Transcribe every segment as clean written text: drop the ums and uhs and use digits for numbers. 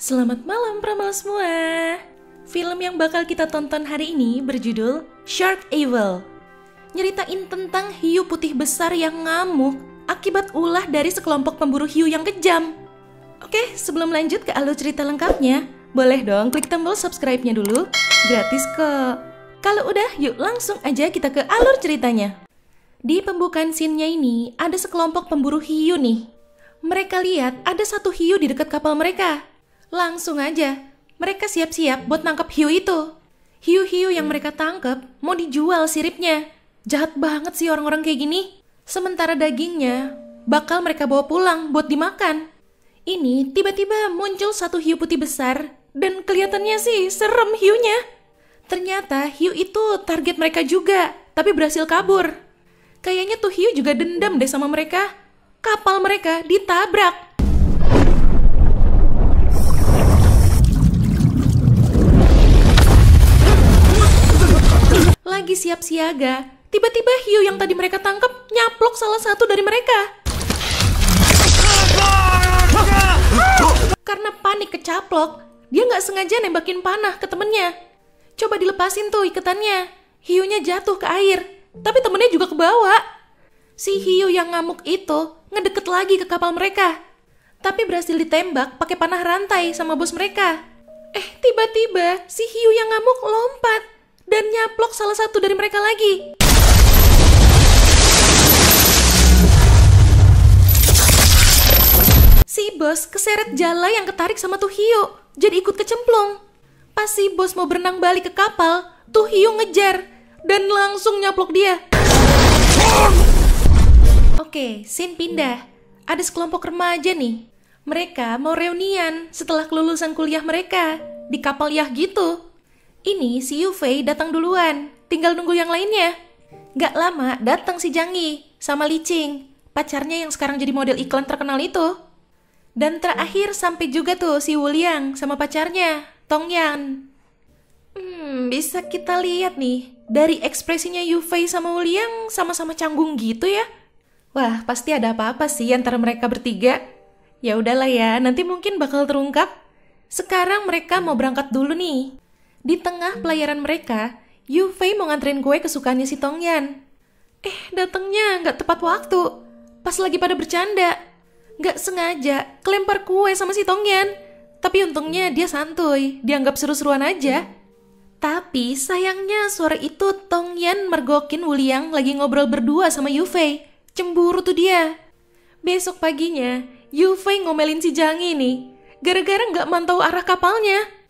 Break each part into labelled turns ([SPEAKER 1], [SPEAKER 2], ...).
[SPEAKER 1] Selamat malam pramal semua. Film yang bakal kita tonton hari ini berjudul Shark Evil. Nyeritain tentang hiu putih besar yang ngamuk akibat ulah dari sekelompok pemburu hiu yang kejam. Oke, sebelum lanjut ke alur cerita lengkapnya, boleh dong klik tombol subscribe-nya dulu, gratis kok. Kalau udah, yuk langsung aja kita ke alur ceritanya. Di pembukaan scene-nya ini, ada sekelompok pemburu hiu nih. Mereka lihat ada satu hiu di dekat kapal mereka. Langsung aja, mereka siap-siap buat nangkep hiu itu. Hiu-hiu yang mereka tangkep mau dijual siripnya. Jahat banget sih orang-orang kayak gini. Sementara dagingnya bakal mereka bawa pulang buat dimakan. Ini tiba-tiba muncul satu hiu putih besar dan kelihatannya sih serem hiunya. Ternyata hiu itu target mereka juga, tapi berhasil kabur. Kayaknya tuh hiu juga dendam deh sama mereka. Kapal mereka ditabrak. Lagi siap siaga, tiba-tiba hiu yang tadi mereka tangkap nyaplok salah satu dari mereka. Karena panik kecaplok, dia nggak sengaja nembakin panah ke temennya. Coba dilepasin tuh ikatannya. Hiunya jatuh ke air, tapi temennya juga kebawa. Si hiu yang ngamuk itu ngedeket lagi ke kapal mereka, tapi berhasil ditembak pakai panah rantai sama bos mereka. Tiba-tiba si hiu yang ngamuk lompat dan nyaplok salah satu dari mereka lagi. Si bos keseret jala yang ketarik sama tuh hiu, jadi ikut kecemplung. Pas si bos mau berenang balik ke kapal, tuh hiu ngejar dan langsung nyaplok dia. Oke, scene pindah. Ada sekelompok remaja nih. Mereka mau reunian setelah kelulusan kuliah mereka di kapal yah gitu. Ini si Yufei datang duluan, tinggal nunggu yang lainnya. Gak lama datang si Jangi sama Licing, pacarnya yang sekarang jadi model iklan terkenal itu. Dan terakhir sampai juga tuh si Wuliang sama pacarnya, Tongyan. Bisa kita lihat nih, dari ekspresinya Yufei sama Wuliang sama-sama canggung gitu ya. Wah, pasti ada apa-apa sih antara mereka bertiga. Ya udahlah ya, nanti mungkin bakal terungkap. Sekarang mereka mau berangkat dulu nih. Di tengah pelayaran mereka, Yufei mau nganterin kue kesukaannya si Tongyan. Datangnya nggak tepat waktu. Pas lagi pada bercanda. Nggak sengaja kelempar kue sama si Tongyan. Tapi untungnya dia santuy, dianggap seru-seruan aja. Tapi sayangnya sore itu Tongyan mergokin Wuliang lagi ngobrol berdua sama Yufei. Cemburu tuh dia. Besok paginya, Yufei ngomelin si Jangi nih. Gara-gara nggak mantau arah kapalnya.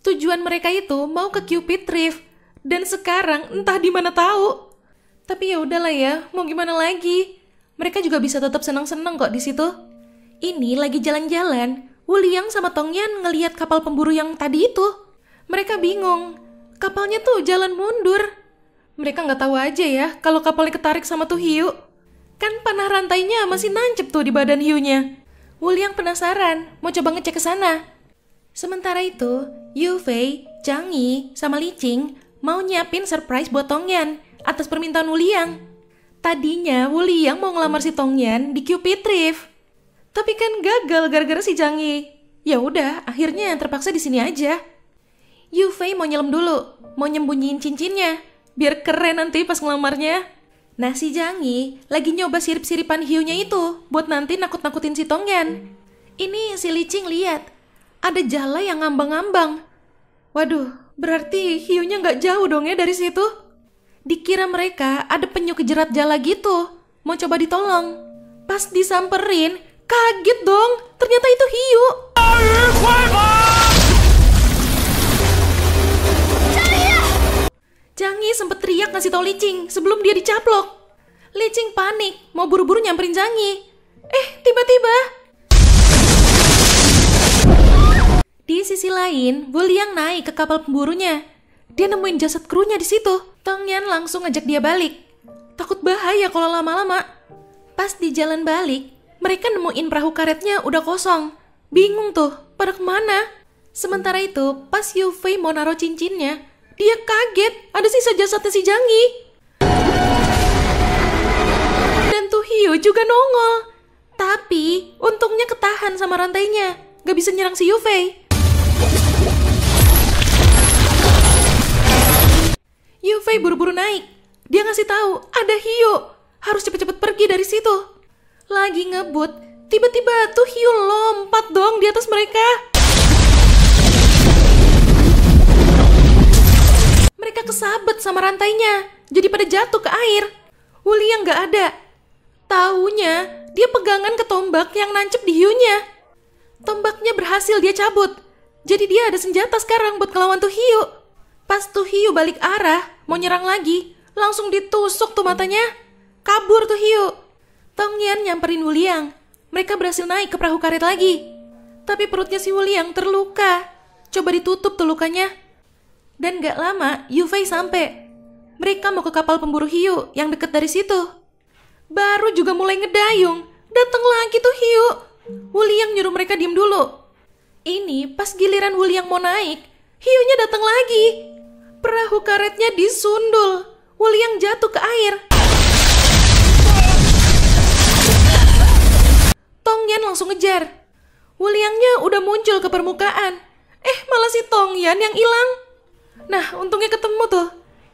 [SPEAKER 1] Tujuan mereka itu mau ke Cupid Reef, dan sekarang entah di mana tahu. Tapi ya udahlah ya, mau gimana lagi? Mereka juga bisa tetap senang-senang kok di situ. Ini lagi jalan-jalan, Wuliang sama Tongyan ngelihat kapal pemburu yang tadi itu. Mereka bingung, kapalnya tuh jalan mundur. Mereka nggak tahu aja ya kalau kapalnya ketarik sama tuh hiu. Kan panah rantainya masih nancep tuh di badan hiunya. Wuliang penasaran, mau coba ngecek ke sana. Sementara itu, Yufei, Jangi, sama Licing mau nyiapin surprise buat Tongyan atas permintaan Wuliang. Tadinya Wuliang mau ngelamar si Tongyan di Cupid Reef, tapi kan gagal gara-gara si Jangi. Ya udah, akhirnya terpaksa di sini aja. Yufei mau nyelam dulu, mau nyembunyiin cincinnya, biar keren nanti pas ngelamarnya. Nah si Jangi lagi nyoba sirip-siripan hiunya itu buat nanti nakut-nakutin si Tongyan. Ini si Licing lihat. Ada jala yang ngambang-ngambang. Waduh, berarti hiunya nggak jauh dong ya dari situ. Dikira mereka ada penyu kejerat jala gitu, mau coba ditolong. Pas disamperin, kaget dong, ternyata itu hiu. Jangi sempet teriak ngasih tau Licing sebelum dia dicaplok. Licing panik, mau buru-buru nyamperin Jangi. Tiba-tiba di sisi lain, Wuliang naik ke kapal pemburunya. Dia nemuin jasad krunya di situ. Tongyan langsung ngajak dia balik. Takut bahaya kalau lama-lama. Pas di jalan balik, mereka nemuin perahu karetnya udah kosong. Bingung tuh, pada kemana? Sementara itu, pas Yufei mau naruh cincinnya, dia kaget ada sisa jasadnya si Jangi. Dan tuh hiu juga nongol. Tapi untungnya ketahan sama rantainya, gak bisa nyerang si Yufei. Yufei buru-buru naik. Dia ngasih tahu ada hiu. Harus cepet-cepet pergi dari situ. Lagi ngebut, tiba-tiba tuh hiu lompat dong di atas mereka. Mereka kesabet sama rantainya, jadi pada jatuh ke air. Wuliang nggak ada. Taunya dia pegangan ke tombak yang nancep di hiunya. Tombaknya berhasil dia cabut. Jadi dia ada senjata sekarang buat ngelawan tuh hiu. Pas tuh hiu balik arah, mau nyerang lagi, langsung ditusuk tuh matanya. Kabur tuh hiu. Tongyan nyamperin Wuliang. Mereka berhasil naik ke perahu karet lagi. Tapi perutnya si Wuliang terluka. Coba ditutup tuh lukanya. Dan gak lama, Yufei sampai. Mereka mau ke kapal pemburu hiu yang deket dari situ. Baru juga mulai ngedayung, datang lagi tuh hiu. Wuliang nyuruh mereka diem dulu. Ini pas giliran Wuliang mau naik, hiunya datang lagi. Perahu karetnya disundul. Wuliang jatuh ke air. Tongyan langsung ngejar. Wuliangnya udah muncul ke permukaan. Malah si Tongyan yang hilang. Nah, untungnya ketemu tuh.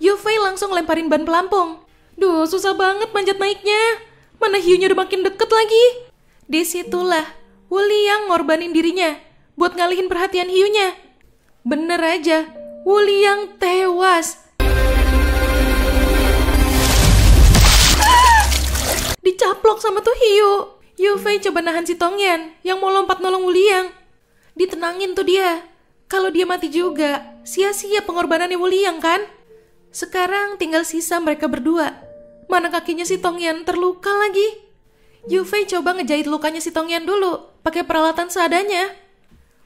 [SPEAKER 1] Yufei langsung lemparin ban pelampung. Duh, susah banget manjat naiknya. Mana hiunya udah makin deket lagi. Disitulah Wuliang ngorbanin dirinya buat ngalihin perhatian hiunya. Bener aja, Wuliang tewas. Dicaplok sama tuh hiu. Yufei coba nahan si Tongyan yang mau lompat nolong Wuliang. Ditenangin tuh dia. Kalau dia mati juga, sia-sia pengorbanannya Wuliang kan? Sekarang tinggal sisa mereka berdua. Mana kakinya si Tongyan terluka lagi. Yufei coba ngejahit lukanya si Tongyan dulu, pakai peralatan seadanya.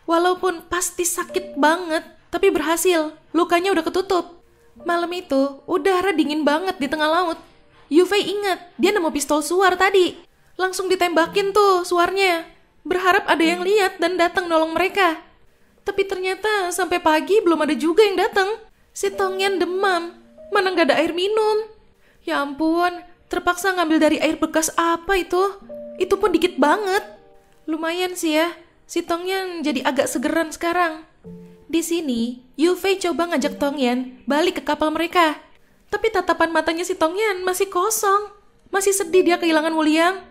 [SPEAKER 1] Walaupun pasti sakit banget, tapi berhasil. Lukanya udah ketutup. Malam itu, udara dingin banget di tengah laut. Yufei ingat, dia nemu pistol suar tadi. Langsung ditembakin tuh suarnya. Berharap ada yang lihat dan datang nolong mereka. Tapi ternyata sampai pagi belum ada juga yang datang. Si Tongyan demam, mana nggak ada air minum. Ya ampun, terpaksa ngambil dari air bekas apa itu. Itu pun dikit banget. Lumayan sih ya, si Tongyan jadi agak segeran sekarang. Di sini, Yufei coba ngajak Tongyan balik ke kapal mereka. Tapi tatapan matanya si Tongyan masih kosong. Masih sedih dia kehilangan Wuliang.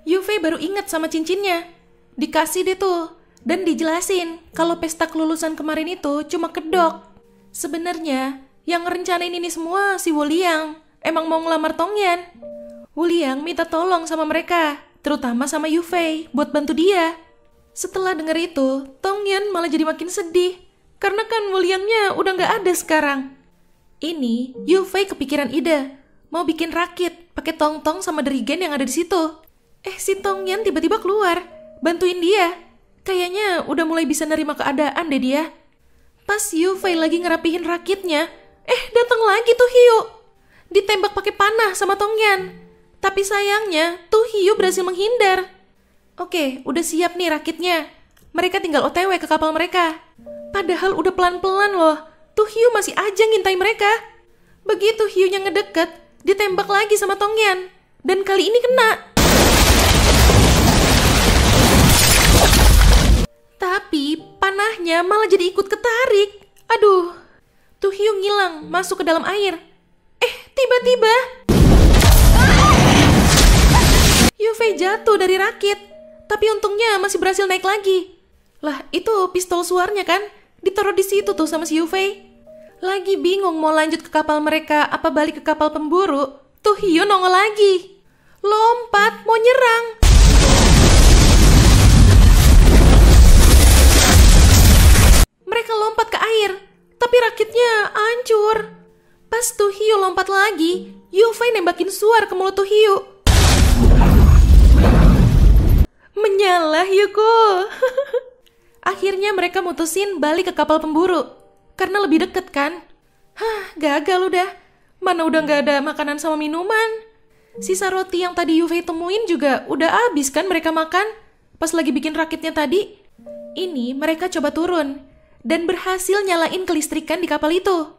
[SPEAKER 1] Yufei baru ingat sama cincinnya. Dikasih deh tuh. Dan dijelasin kalau pesta kelulusan kemarin itu cuma kedok. Sebenarnya yang ngerencanain ini semua si Wuliang. Emang mau ngelamar Tongyan. Wuliang minta tolong sama mereka, terutama sama Yufei buat bantu dia. Setelah denger itu, Tongyan malah jadi makin sedih. Karena kan Wuliangnya udah gak ada sekarang. Ini Yufei kepikiran ide. Mau bikin rakit pakai tong-tong sama dirigen yang ada di situ. Si Tongyan tiba-tiba keluar, bantuin dia. Kayaknya udah mulai bisa nerima keadaan deh dia. Pas Yufei lagi ngerapihin rakitnya, datang lagi tuh hiu. Ditembak pakai panah sama Tongyan. Tapi sayangnya, tuh hiu berhasil menghindar. Oke, udah siap nih rakitnya. Mereka tinggal OTW ke kapal mereka. Padahal udah pelan-pelan loh. Tuh hiu masih aja ngintai mereka. Begitu hiunya ngedeket, ditembak lagi sama Tongyan. Dan kali ini kena. Tapi panahnya malah jadi ikut ketarik. Aduh, tuh hiu ngilang masuk ke dalam air. Tiba-tiba Yufei jatuh dari rakit. Tapi untungnya masih berhasil naik lagi. Lah, itu pistol suarnya kan? Ditaruh di situ tuh sama si Yufei. Lagi bingung mau lanjut ke kapal mereka apa balik ke kapal pemburu, tuh hiu nongol lagi. Lompat mau nyerang. Mereka lompat ke air, tapi rakitnya hancur. Pas tuh hiu lompat lagi, Yufei nembakin suar ke mulut tuh hiu. Menyala hiuku. Akhirnya mereka mutusin balik ke kapal pemburu. Karena lebih deket kan. Gagal udah. Mana udah gak ada makanan sama minuman. Sisa roti yang tadi Yufei temuin juga udah habis kan mereka makan. Pas lagi bikin rakitnya tadi. Ini mereka coba turun. Dan berhasil nyalain kelistrikan di kapal itu.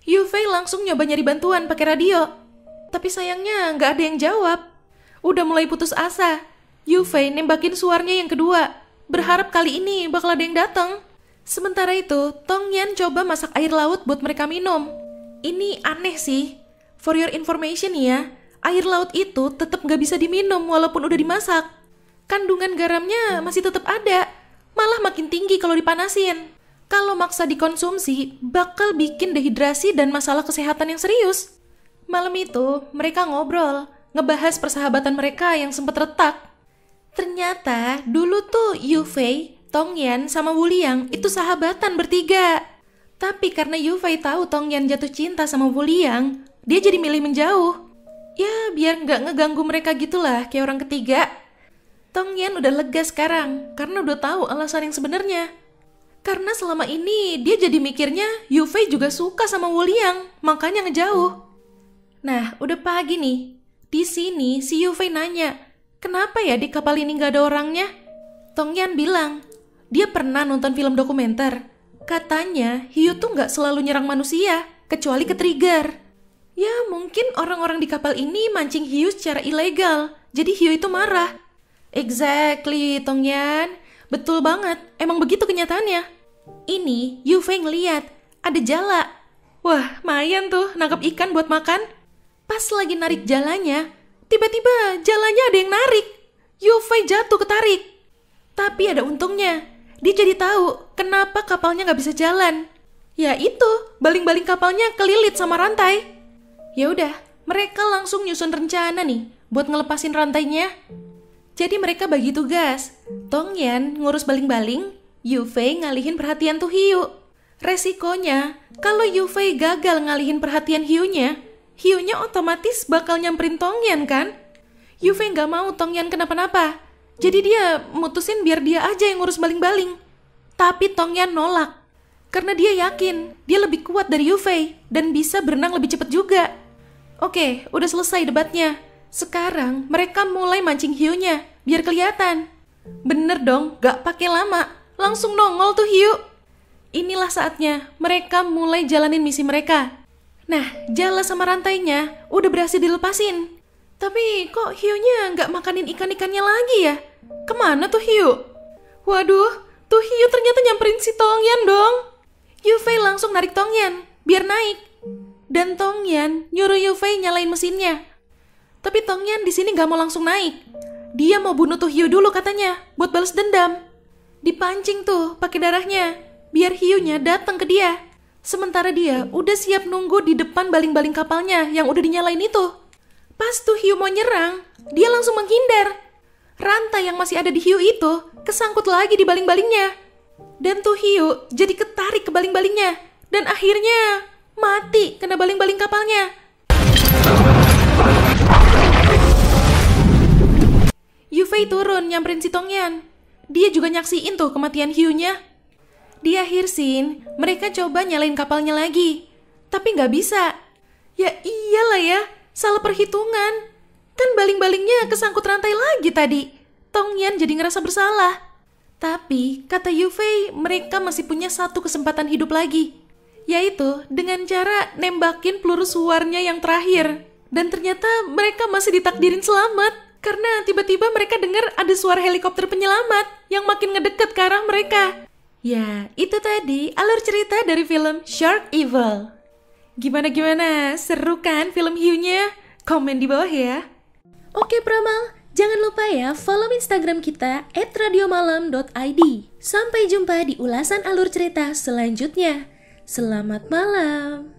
[SPEAKER 1] Yufei langsung nyoba nyari bantuan pakai radio. Tapi sayangnya nggak ada yang jawab. Udah mulai putus asa. Yufei nembakin suarnya yang kedua. Berharap kali ini bakal ada yang datang. Sementara itu, Tongyan coba masak air laut buat mereka minum. Ini aneh sih. For your information ya, air laut itu tetap gak bisa diminum walaupun udah dimasak. Kandungan garamnya masih tetap ada, malah makin tinggi kalau dipanasin. Kalau maksa dikonsumsi, bakal bikin dehidrasi dan masalah kesehatan yang serius. Malam itu, mereka ngobrol, ngebahas persahabatan mereka yang sempat retak. Ternyata dulu tuh Yufei, Tongyan, sama Wuliang itu sahabatan bertiga. Tapi karena Yufei tahu Tongyan jatuh cinta sama Wuliang, dia jadi milih menjauh. Ya biar nggak ngeganggu mereka gitulah kayak orang ketiga. Tongyan udah lega sekarang karena udah tahu alasan yang sebenarnya. Karena selama ini dia jadi mikirnya Yufei juga suka sama Wuliang, makanya ngejauh. Nah, udah pagi nih. Di sini si Yufei nanya, kenapa ya di kapal ini nggak ada orangnya? Tongyan bilang, dia pernah nonton film dokumenter. Katanya hiu tuh nggak selalu nyerang manusia, kecuali ke-trigger. Ya mungkin orang-orang di kapal ini mancing hiu secara ilegal, jadi hiu itu marah. Exactly, Tongyan. Betul banget, emang begitu kenyataannya. Ini Yufei ngeliat, ada jala. Wah, lumayan tuh nangkap ikan buat makan. Pas lagi narik jalanya, tiba-tiba jalanya ada yang narik. Yufei jatuh ketarik. Tapi ada untungnya, dia jadi tahu kenapa kapalnya nggak bisa jalan. Ya itu, baling-baling kapalnya kelilit sama rantai. Ya udah, mereka langsung nyusun rencana nih buat ngelepasin rantainya. Jadi mereka bagi tugas. Tongyan ngurus baling-baling, Yufei ngalihin perhatian tuh hiu. Resikonya, kalau Yufei gagal ngalihin perhatian hiunya otomatis bakal nyamperin Tongyan kan? Yufei nggak mau Tongyan kenapa-napa. Jadi dia mutusin biar dia aja yang ngurus baling-baling. Tapi Tongyan nolak. Karena dia yakin dia lebih kuat dari Yufei dan bisa berenang lebih cepat juga. Oke, udah selesai debatnya. Sekarang mereka mulai mancing hiunya biar kelihatan. Bener dong, gak pakai lama. Langsung nongol tuh hiu. Inilah saatnya mereka mulai jalanin misi mereka. Nah, jala sama rantainya udah berhasil dilepasin. Tapi kok hiunya gak makanin ikan-ikannya lagi ya? Kemana tuh hiu? Waduh, tuh hiu ternyata nyamperin si Tongyan dong. Yufei langsung narik Tongyan biar naik. Dan Tongyan nyuruh Yufei nyalain mesinnya. Tapi Tongyan di sini gak mau langsung naik. Dia mau bunuh tuh hiu dulu katanya buat balas dendam. Dipancing tuh pakai darahnya biar hiunya datang ke dia. Sementara dia udah siap nunggu di depan baling-baling kapalnya yang udah dinyalain itu. Pas tuh hiu mau nyerang, dia langsung menghindar. Rantai yang masih ada di hiu itu kesangkut lagi di baling-balingnya. Dan tuh hiu jadi ketarik ke baling-balingnya. Dan akhirnya mati kena baling-baling kapalnya. Yufei turun nyamperin si Tongyan. Dia juga nyaksiin tuh kematian hiunya. Di akhir scene, mereka coba nyalain kapalnya lagi. Tapi nggak bisa. Ya iyalah ya, salah perhitungan. Kan baling-balingnya kesangkut rantai lagi tadi. Tongyan jadi ngerasa bersalah. Tapi, kata Yufei, mereka masih punya satu kesempatan hidup lagi. Yaitu dengan cara nembakin peluru suarnya yang terakhir. Dan ternyata mereka masih ditakdirin selamat. Karena tiba-tiba mereka dengar ada suara helikopter penyelamat yang makin ngedeket ke arah mereka. Ya, itu tadi alur cerita dari film Shark Evil. Gimana? Seru kan film hiunya? Komen di bawah ya. Oke Pramal, jangan lupa ya follow Instagram kita @radiomalam.id. Sampai jumpa di ulasan alur cerita selanjutnya. Selamat malam.